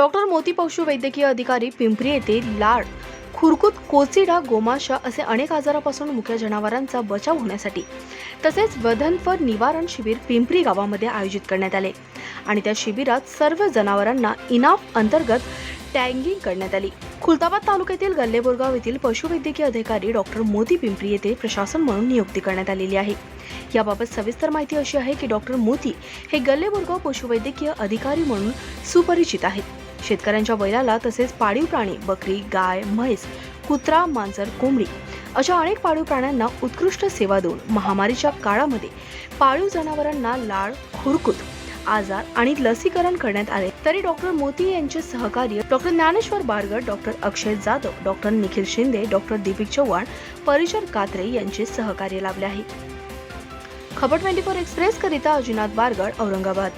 Doctor मोती पशुवैद्यकीय अधिकारी पिंपरी येथे लाड, खुरकूत, कोचिडा, गोमाशा असे अनेक आजारापासून मुख्य जनावरांचा बचाव होण्यासाठी तसेच वधनफर निवारण शिबिर पिंपरी गावामध्ये आयोजित करण्यात आले आणि त्या शिबिरात सर्व जनावरांना इनाफ अंतर्गत टॅगिंग करण्यात आली। खुलताबाद तालुक्यातील गल्लेबोरगाव येथील पशुवैद्यकीय अधिकारी डॉक्टर मोती पिंपरी येथे प्रशासन म्हणून नियुक्ती करण्यात आलेली आहे। याबाबत सविस्तर माहिती अशी आहे की डॉक्टर मोती हे गल्लेबोरगाव पशुवैद्यकीय अधिकारी म्हणून सुपरिचित आहेत। शेतकऱ्यांच्या बैलाला तसेच पाळीव प्राणी बकरी, गाय, म्हैस, कुत्रा, मांजर, कोंबडी अशा अनेक पाळीव प्राण्यांना उत्कृष्ट सेवा देऊन महामारीच्या काळामध्ये पाळीव जनावरांना लाड, खुरकूत, आजार आणि लसीकरण करण्यात आले। तरी डॉक्टर मोती यांचे सहकार्य डॉक्टर ज्ञानेश्वर बारगड, डॉक्टर अक्षय जाधव, डॉक्टर निखिल शिंदे, डॉक्टर दीपिक चव्हाण, परिचर कात्रे यांचे सहकार्य लाभले आहे। खबर 24 एक्सप्रेस करिता अजिनाथ बारगड, औरंगाबाद।